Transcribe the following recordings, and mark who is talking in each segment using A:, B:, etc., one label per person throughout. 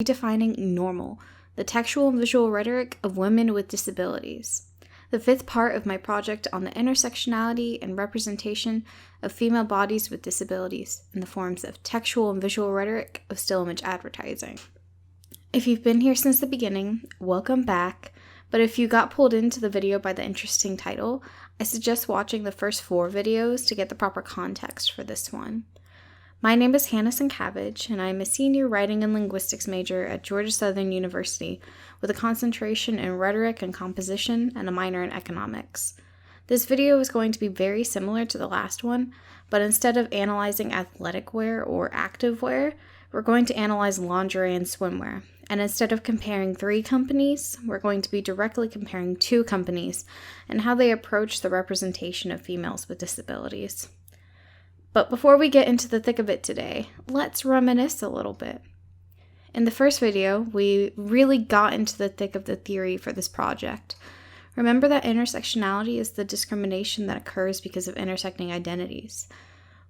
A: Redefining Normal, the textual and visual rhetoric of women with disabilities. The fifth part of my project on the intersectionality and representation of female bodies with disabilities in the forms of textual and visual rhetoric of still image advertising. If you've been here since the beginning, welcome back, but if you got pulled into the video by the interesting title, I suggest watching the first 4 videos to get the proper context for this one. My name is Sincavage, and I am a senior writing and linguistics major at Georgia Southern University with a concentration in rhetoric and composition and a minor in economics. This video is going to be very similar to the last one, but instead of analyzing athletic wear or active wear, we're going to analyze lingerie and swimwear. And instead of comparing 3 companies, we're going to be directly comparing 2 companies and how they approach the representation of females with disabilities. But before we get into the thick of it today, let's reminisce a little bit. In the first video, we really got into the thick of the theory for this project. Remember that intersectionality is the discrimination that occurs because of intersecting identities.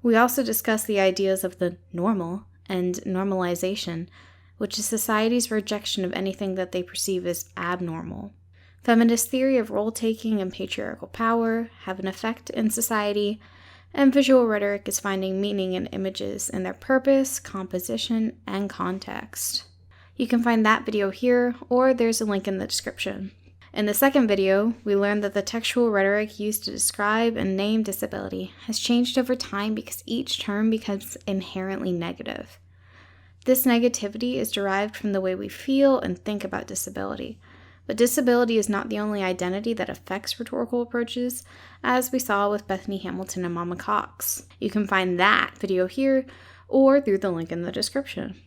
A: We also discussed the ideas of the normal and normalization, which is society's rejection of anything that they perceive as abnormal. Feminist theory of role-taking and patriarchal power have an effect in society, and visual rhetoric is finding meaning in images and their purpose, composition, and context. You can find that video here, or there's a link in the description. In the second video, we learned that the textual rhetoric used to describe and name disability has changed over time because each term becomes inherently negative. This negativity is derived from the way we feel and think about disability. But disability is not the only identity that affects rhetorical approaches, as we saw with Bethany Hamilton and Mama Cox. You can find that video here or through the link in the description.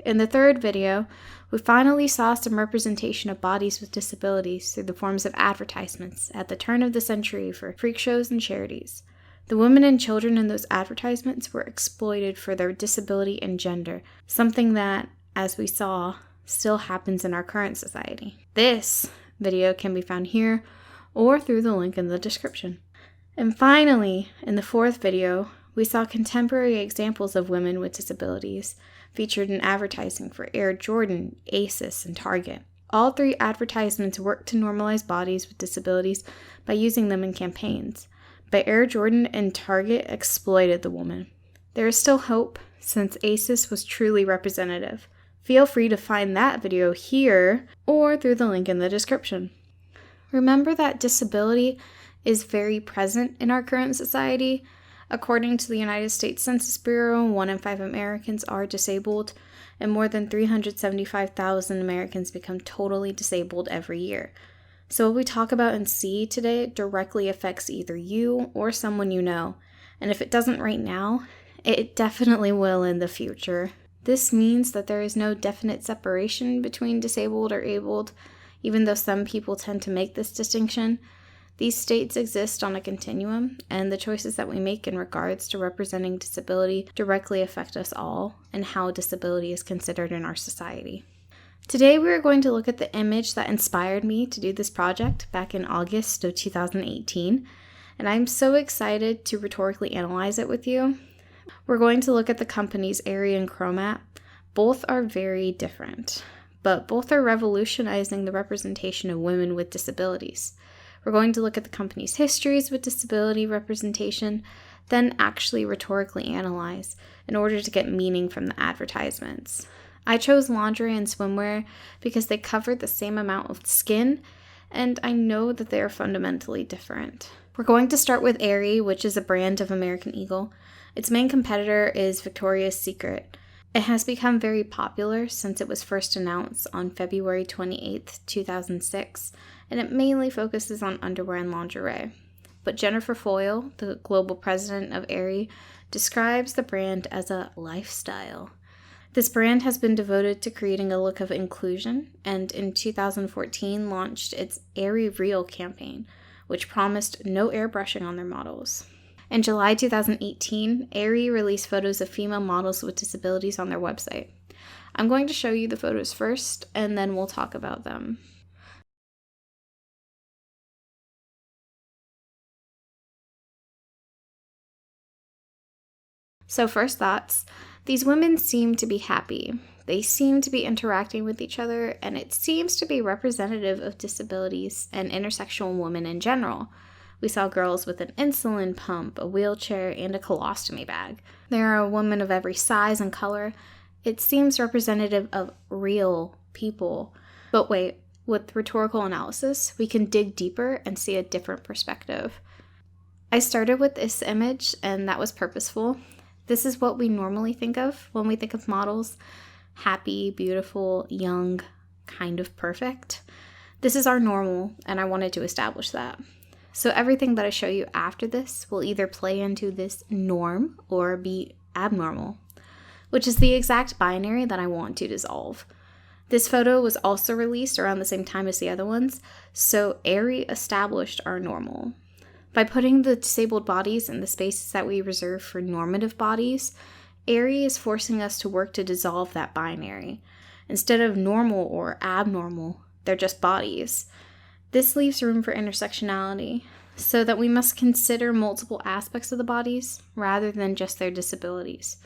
A: In the third video, we finally saw some representation of bodies with disabilities through the forms of advertisements at the turn of the century for freak shows and charities. The women and children in those advertisements were exploited for their disability and gender, something that, as we saw, still happens in our current society. This video can be found here or through the link in the description. And finally, in the fourth video, we saw contemporary examples of women with disabilities featured in advertising for Air Jordan, Asus, and Target. All 3 advertisements work to normalize bodies with disabilities by using them in campaigns, but Air Jordan and Target exploited the woman. There is still hope, since Asus was truly representative. Feel free to find that video here or through the link in the description. Remember that disability is very present in our current society. According to the United States Census Bureau, 1 in 5 Americans are disabled, and more than 375,000 Americans become totally disabled every year. So what we talk about and see today directly affects either you or someone you know, and if it doesn't right now, it definitely will in the future. This means that there is no definite separation between disabled or abled, even though some people tend to make this distinction. These states exist on a continuum, and the choices that we make in regards to representing disability directly affect us all and how disability is considered in our society. Today we are going to look at the image that inspired me to do this project back in August of 2018, and I'm so excited to rhetorically analyze it with you. We're going to look at the companies Aerie and Chromat. Both are very different, but both are revolutionizing the representation of women with disabilities. We're going to look at the companies' histories with disability representation, then actually rhetorically analyze in order to get meaning from the advertisements. I chose lingerie and swimwear because they covered the same amount of skin, and I know that they are fundamentally different. We're going to start with Aerie, which is a brand of American Eagle. Its main competitor is Victoria's Secret. It has become very popular since it was first announced on February 28, 2006, and it mainly focuses on underwear and lingerie. But Jennifer Foyle, the global president of Aerie, describes the brand as a lifestyle. This brand has been devoted to creating a look of inclusion, and in 2014 launched its Aerie Real campaign, which promised no airbrushing on their models. In July 2018, Aerie released photos of female models with disabilities on their website. I'm going to show you the photos first, and then we'll talk about them. So first thoughts, these women seem to be happy, They seem to be interacting with each other, and it seems to be representative of disabilities and intersexual women in general. We saw girls with an insulin pump, a wheelchair, and a colostomy bag. There are women of every size and color. It seems representative of real people. But wait, with rhetorical analysis, we can dig deeper and see a different perspective. I started with this image, and that was purposeful. This is what we normally think of when we think of models. Happy, beautiful, young, kind of perfect. This is our normal, and I wanted to establish that. So everything that I show you after this will either play into this norm or be abnormal, which is the exact binary that I want to dissolve. This photo was also released around the same time as the other ones, so Aerie established our normal. By putting the disabled bodies in the spaces that we reserve for normative bodies, Aerie is forcing us to work to dissolve that binary. Instead of normal or abnormal, they're just bodies. This leaves room for intersectionality, so that we must consider multiple aspects of the bodies rather than just their disabilities.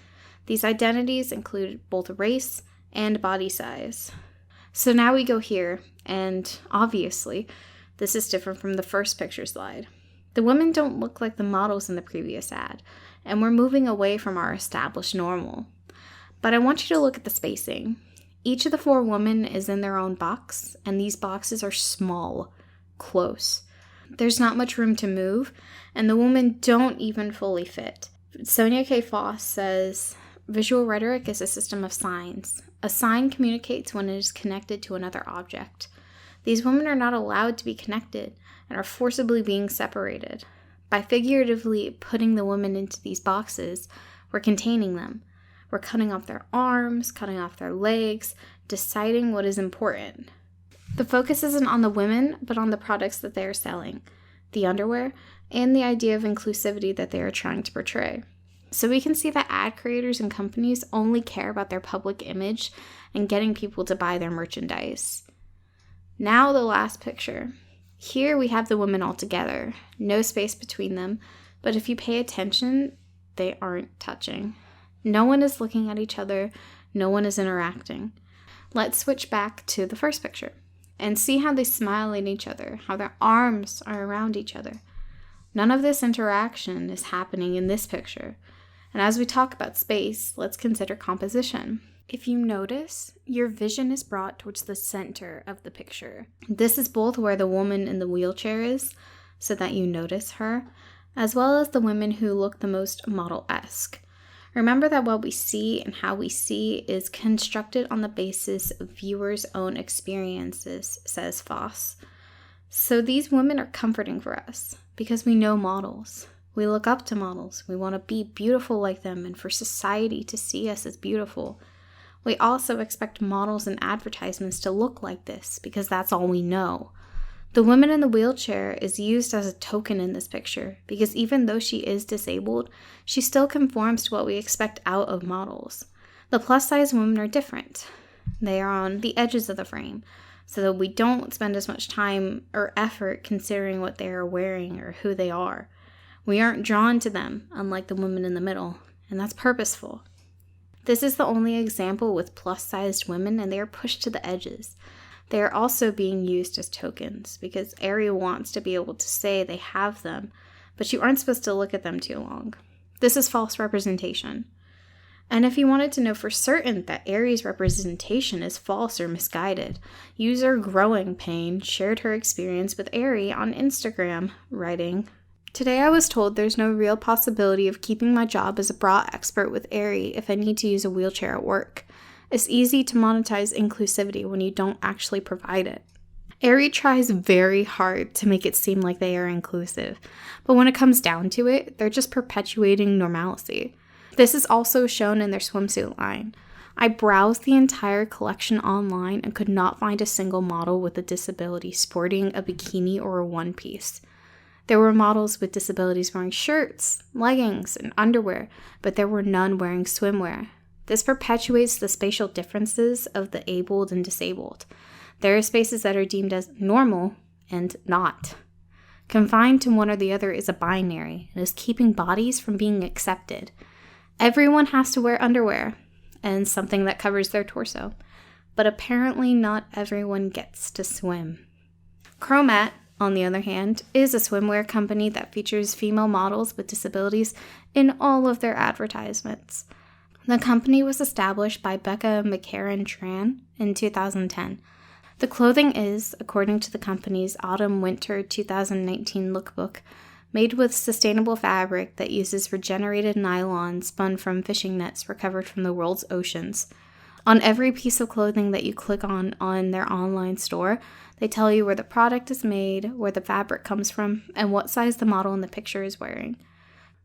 A: These identities include both race and body size. So now we go here, and obviously, this is different from the first picture slide. The women don't look like the models in the previous ad, and we're moving away from our established normal. But I want you to look at the spacing. Each of the 4 women is in their own box, and these boxes are small, close. There's not much room to move, and the women don't even fully fit. Sonja K. Foss says, visual rhetoric is a system of signs. A sign communicates when it is connected to another object. These women are not allowed to be connected and are forcibly being separated. By figuratively putting the women into these boxes, we're containing them. We're cutting off their arms, cutting off their legs, deciding what is important. The focus isn't on the women, but on the products that they are selling, the underwear, and the idea of inclusivity that they are trying to portray. So we can see that ad creators and companies only care about their public image and getting people to buy their merchandise. Now the last picture. Here we have the women all together, no space between them, but if you pay attention, they aren't touching. No one is looking at each other, no one is interacting. Let's switch back to the first picture and see how they smile at each other, how their arms are around each other. None of this interaction is happening in this picture. And as we talk about space, let's consider composition. If you notice, your vision is brought towards the center of the picture. This is both where the woman in the wheelchair is, so that you notice her, as well as the women who look the most model-esque. Remember that what we see and how we see is constructed on the basis of viewers' own experiences, says Foss. So these women are comforting for us, because we know models. We look up to models. We want to be beautiful like them and for society to see us as beautiful. We also expect models and advertisements to look like this because that's all we know. The woman in the wheelchair is used as a token in this picture because even though she is disabled, she still conforms to what we expect out of models. The plus-size women are different. They are on the edges of the frame, so that we don't spend as much time or effort considering what they are wearing or who they are. We aren't drawn to them, unlike the women in the middle, and that's purposeful. This is the only example with plus-sized women, and they are pushed to the edges. They are also being used as tokens, because Aerie wants to be able to say they have them, but you aren't supposed to look at them too long. This is false representation. And if you wanted to know for certain that Aerie's representation is false or misguided, user Growing Pain shared her experience with Aerie on Instagram, writing, "Today I was told there's no real possibility of keeping my job as a bra expert with Aerie if I need to use a wheelchair at work. It's easy to monetize inclusivity when you don't actually provide it." Aerie tries very hard to make it seem like they are inclusive, but when it comes down to it, they're just perpetuating normalcy. This is also shown in their swimsuit line. I browsed the entire collection online and could not find a single model with a disability sporting a bikini or a one-piece. There were models with disabilities wearing shirts, leggings, and underwear, but there were none wearing swimwear. This perpetuates the spatial differences of the abled and disabled. There are spaces that are deemed as normal and not. Confined to one or the other is a binary and is keeping bodies from being accepted. Everyone has to wear underwear. and something that covers their torso. But apparently not everyone gets to swim. Chromat, on the other hand, is a swimwear company that features female models with disabilities in all of their advertisements. The company was established by Becca McCarran-Tran in 2010. The clothing is, according to the company's Autumn-Winter 2019 lookbook, made with sustainable fabric that uses regenerated nylon spun from fishing nets recovered from the world's oceans. On every piece of clothing that you click on their online store, they tell you where the product is made, where the fabric comes from, and what size the model in the picture is wearing.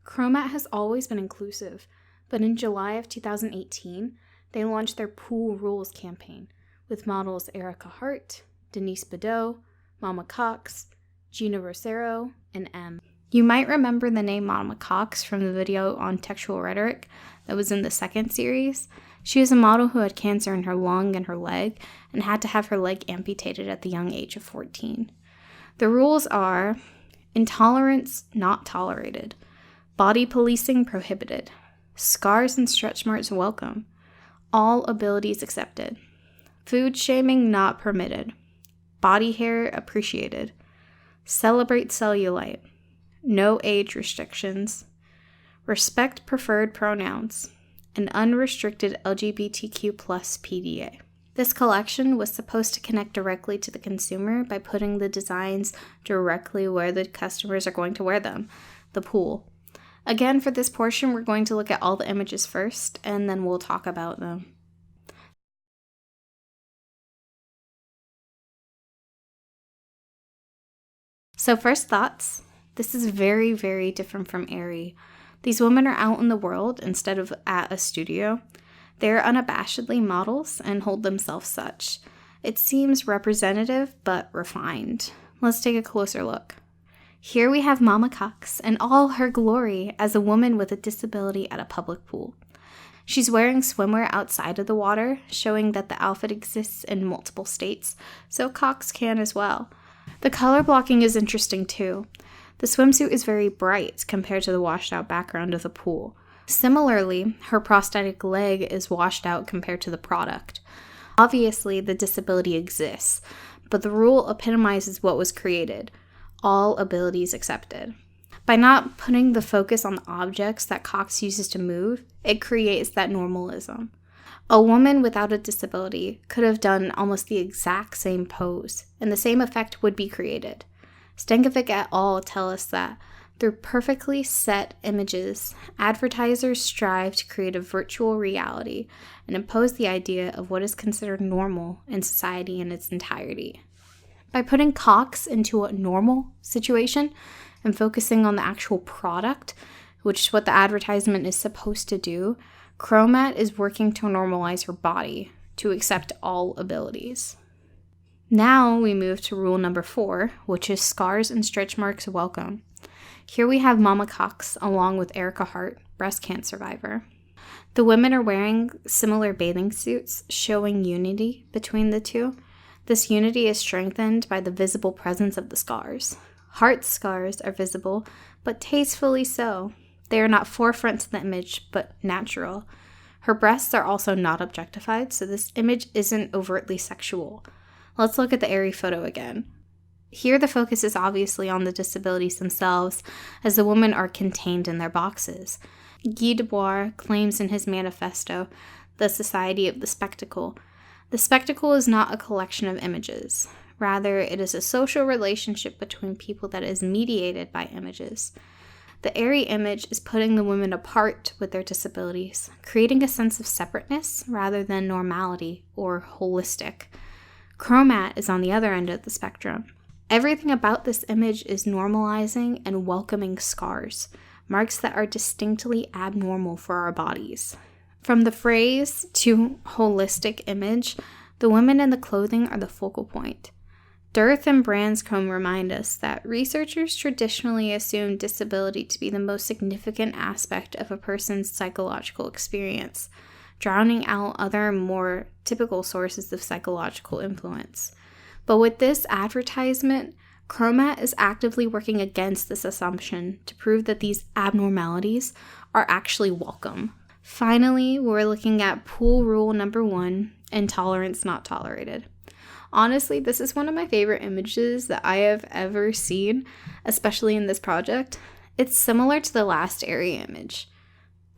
A: Chromat has always been inclusive, but in July of 2018, they launched their Pool Rules campaign with models Erica Hart, Denise Bidot, Mama Cox, Gina Rosero, and M. You might remember the name Mama Cox from the video on textual rhetoric that was in the second series. She is a model who had cancer in her lung and her leg and had to have her leg amputated at the young age of 14. The rules are: intolerance not tolerated, body policing prohibited, scars and stretch marks welcome, all abilities accepted, food shaming not permitted, body hair appreciated, celebrate cellulite, no age restrictions, respect preferred pronouns, and unrestricted LGBTQ+ PDA. This collection was supposed to connect directly to the consumer by putting the designs directly where the customers are going to wear them, the pool. Again, for this portion, we're going to look at all the images first, and then we'll talk about them. So first thoughts. This is very, very different from Aerie. These women are out in the world instead of at a studio. They are unabashedly models and hold themselves such. It seems representative but refined. Let's take a closer look. Here we have Mama Cox in all her glory as a woman with a disability at a public pool. She's wearing swimwear outside of the water, showing that the outfit exists in multiple states, so Cox can as well. The color blocking is interesting too. The swimsuit is very bright compared to the washed out background of the pool. Similarly, her prosthetic leg is washed out compared to the product. Obviously, the disability exists, but the rule epitomizes what was created: all abilities accepted. By not putting the focus on the objects that Cox uses to move, it creates that normalism. A woman without a disability could have done almost the exact same pose, and the same effect would be created. Sincavage et al. Tell us that through perfectly set images, advertisers strive to create a virtual reality and impose the idea of what is considered normal in society in its entirety. By putting Cox into a normal situation and focusing on the actual product, which is what the advertisement is supposed to do, Chromat is working to normalize her body, to accept all abilities. Now we move to rule number 4, which is scars and stretch marks welcome. Here we have Mama Cox along with Erica Hart, breast cancer survivor. The women are wearing similar bathing suits, showing unity between the two. This unity is strengthened by the visible presence of the scars. Hart's scars are visible, but tastefully so. They are not forefront to the image, but natural. Her breasts are also not objectified, so this image isn't overtly sexual. Let's look at the Aerie photo again. Here the focus is obviously on the disabilities themselves, as the women are contained in their boxes. Debord claims in his manifesto, The Society of the Spectacle. The spectacle is not a collection of images. Rather, it is a social relationship between people that is mediated by images. The Aerie image is putting the women apart with their disabilities, creating a sense of separateness rather than normality or holistic. Chromat is on the other end of the spectrum. Everything about this image is normalizing and welcoming scars, marks that are distinctly abnormal for our bodies. From the phrase to holistic image, the women in the clothing are the focal point. Dirth and Branscombe remind us that researchers traditionally assume disability to be the most significant aspect of a person's psychological experience, drowning out other more typical sources of psychological influence. But with this advertisement, Chromat is actively working against this assumption to prove that these abnormalities are actually welcome. Finally, we're looking at pool rule number 1, intolerance not tolerated. Honestly, this is one of my favorite images that I have ever seen, especially in this project. It's similar to the last Aerie image.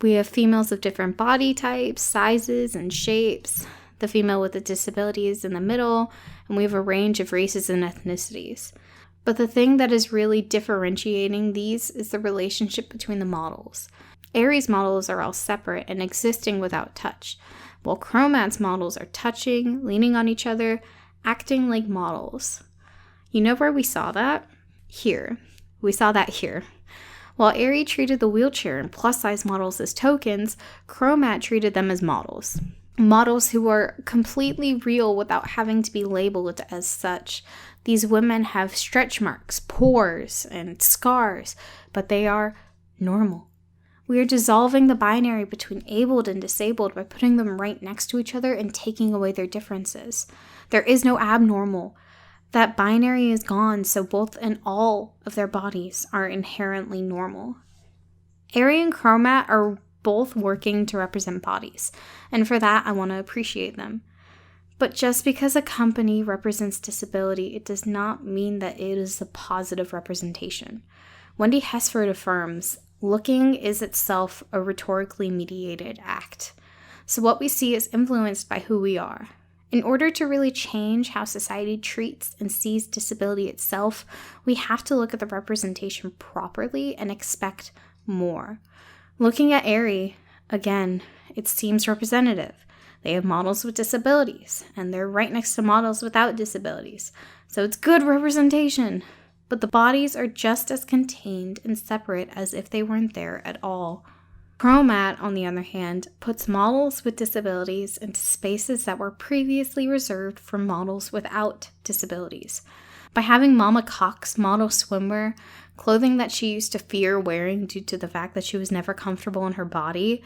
A: We have females of different body types, sizes, and shapes. The female with the disability is in the middle, and we have a range of races and ethnicities. But the thing that is really differentiating these is the relationship between the models. Aerie's models are all separate and existing without touch, while Chromat's models are touching, leaning on each other, acting like models. You know where we saw that? Here. We saw that here. While Aerie treated the wheelchair and plus-size models as tokens, Chromat treated them as models. Models who are completely real without having to be labeled as such. These women have stretch marks, pores, and scars, but they are normal. We are dissolving the binary between abled and disabled by putting them right next to each other and taking away their differences. There is no abnormal. That binary is gone, so both and all of their bodies are inherently normal. Aerie and Chromat are both working to represent bodies, and for that I want to appreciate them. But just because a company represents disability, it does not mean that it is a positive representation. Wendy Hesford affirms, looking is itself a rhetorically mediated act. So what we see is influenced by who we are. In order to really change how society treats and sees disability itself, we have to look at the representation properly and expect more. Looking at Aerie, again, it seems representative. They have models with disabilities, and they're right next to models without disabilities. So it's good representation. But the bodies are just as contained and separate as if they weren't there at all. Chromat, on the other hand, puts models with disabilities into spaces that were previously reserved for models without disabilities. By having Mama Cox model swimwear, clothing that she used to fear wearing due to the fact that she was never comfortable in her body,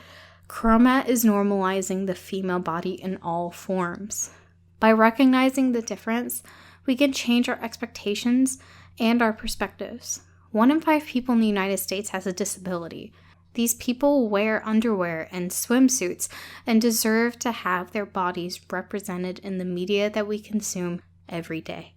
A: Chromat is normalizing the female body in all forms. By recognizing the difference, we can change our expectations and our perspectives. 1 in 5 people in the United States has a disability. These people wear underwear and swimsuits and deserve to have their bodies represented in the media that we consume every day.